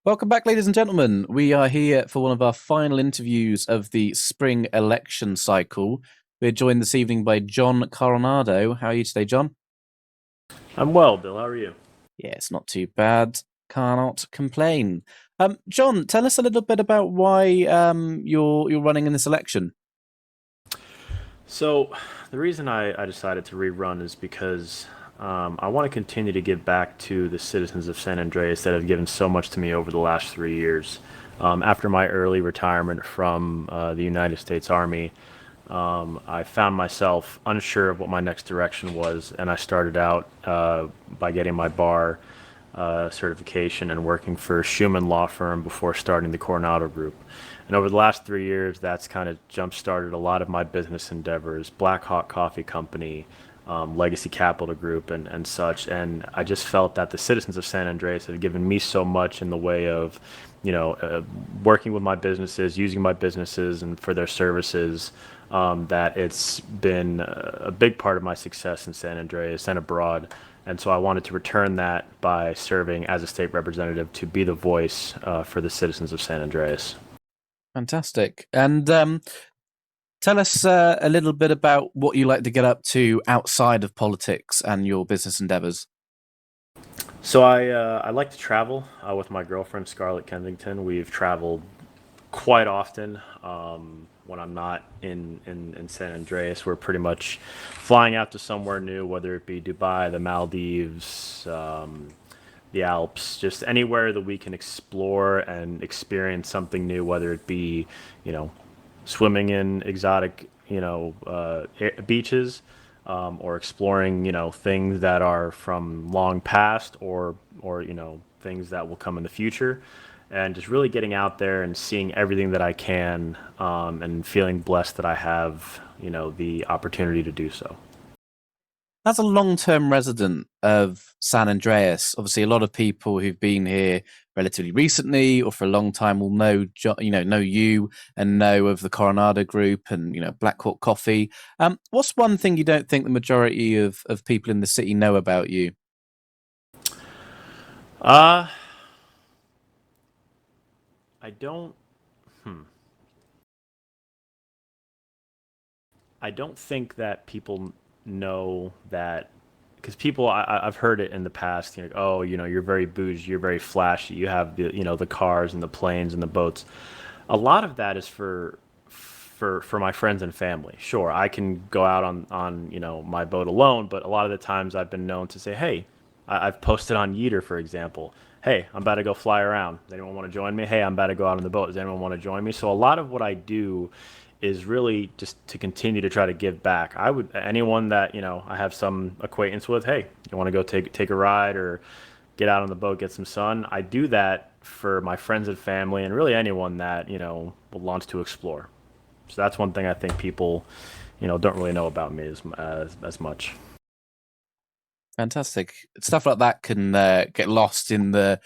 Welcome back, ladies and gentlemen. We are here for one of our final interviews of the spring election cycle. We're joined this evening by John Coronado. How are you today, John? I'm well, Bill. How are you? Yeah, it's not too bad. Cannot complain. John, tell us a little bit about why you're running in this election. So, the reason I decided to rerun is because I want to continue to give back to the citizens of San Andreas that have given so much to me over the last 3 years. After my early retirement from the United States Army, I found myself unsure of what my next direction was, and I started out by getting my bar certification and working for a Schumann law firm before starting the Corranado group. And over the last 3 years, that's kind of jump started a lot of my business endeavors, Black Hawk Coffee Company, Legacy Capital Group, and such. And I just felt that the citizens of San Andreas have given me so much in the way of, working with my businesses, using my businesses, and for their services. That it's been a big part of my success in San Andreas and abroad. And so I wanted to return that by serving as a state representative to be the voice for the citizens of San Andreas. Fantastic. And tell us a little bit about what you like to get up to outside of politics and your business endeavors. So I like to travel with my girlfriend Scarlett Kensington. We've traveled quite often. When I'm not in San Andreas, we're pretty much flying out to somewhere new, whether it be Dubai, the Maldives, the Alps, just anywhere that we can explore and experience something new, whether it be, you know, swimming in exotic, beaches, or exploring, things that are from long past, or things that will come in the future, and just really getting out there and seeing everything that I can, and feeling blessed that I have, the opportunity to do so. As a long-term resident of San Andreas, obviously a lot of people who've been here relatively recently or for a long time will know, know you and know of the Coronado Group and Black Hawk Coffee. What's one thing you don't think the majority of people in the city know about you? Uh, I don't. Hmm. I don't think that people know that, because I've heard it in the past. Oh, you're very bougie, you're very flashy, you have the cars and the planes and the boats. A lot of that is for my friends and family. Sure, I can go out on my boat alone, but a lot of the times I've been known to say, hey, I've posted on Yeeter, for example. Hey, I'm about to go fly around. Does anyone want to join me? Hey, I'm about to go out on the boat. Does anyone want to join me? So a lot of what I do is really just to continue to try to give back. I would anyone that I have some acquaintance with. Hey, you want to go take a ride or get out on the boat, get some sun? I do that for my friends and family, and really anyone that wants to explore. So that's one thing I think people don't really know about me as much. Fantastic. Stuff like that can get lost in the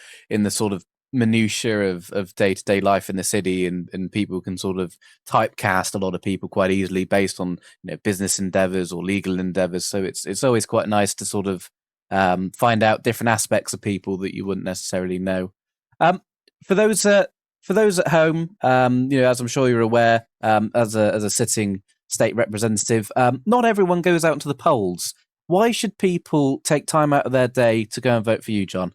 sort of minutiae of day-to-day life in the city, and people can sort of typecast a lot of people quite easily based on business endeavors or legal endeavors. So it's always quite nice to sort of find out different aspects of people that you wouldn't necessarily know. Um, for those for those at home, as I'm sure you're aware, as a sitting state representative, not everyone goes out into the polls. Why should people take time out of their day to go and vote for you, John?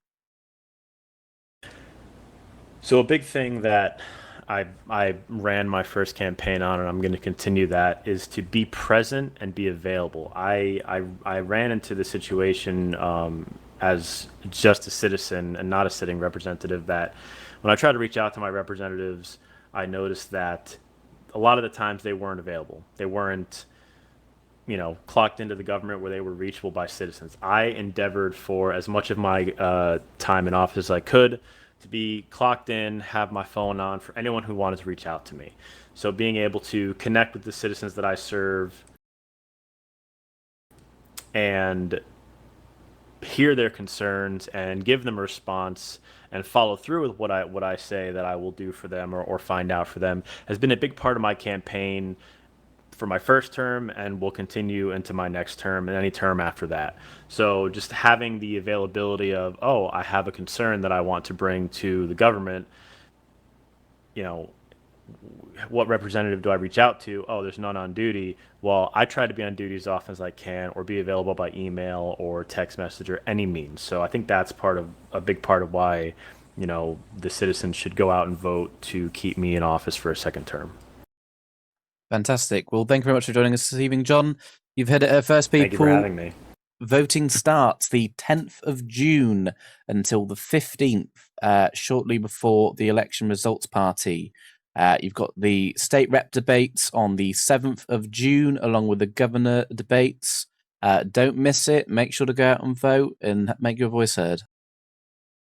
So a big thing that I ran my first campaign on, and I'm going to continue that, is to be present and be available. I ran into the situation, as just a citizen and not a sitting representative, that when I tried to reach out to my representatives, I noticed that a lot of the times they weren't available. They weren't clocked into the government where they were reachable by citizens. I endeavored for as much of my time in office as I could to be clocked in, have my phone on for anyone who wanted to reach out to me. So being able to connect with the citizens that I serve and hear their concerns and give them a response and follow through with what I say that I will do for them, or find out for them, has been a big part of my campaign, for my first term and will continue into my next term and any term after that. So just having the availability of, oh, I have a concern that I want to bring to the government, you know, what representative do I reach out to? Oh, there's none on duty. Well, I try to be on duty as often as I can or be available by email or text message or any means. So I think that's part of a big part of why, the citizens should go out and vote to keep me in office for a second term. Fantastic. Well, thank you very much for joining us this evening, John. You've heard it first, Thank you for people. having me. Voting starts the 10th of June until the 15th, shortly before the election results party. You've got the state rep debates on the 7th of June, along with the governor debates. Don't miss it. Make sure to go out and vote and make your voice heard.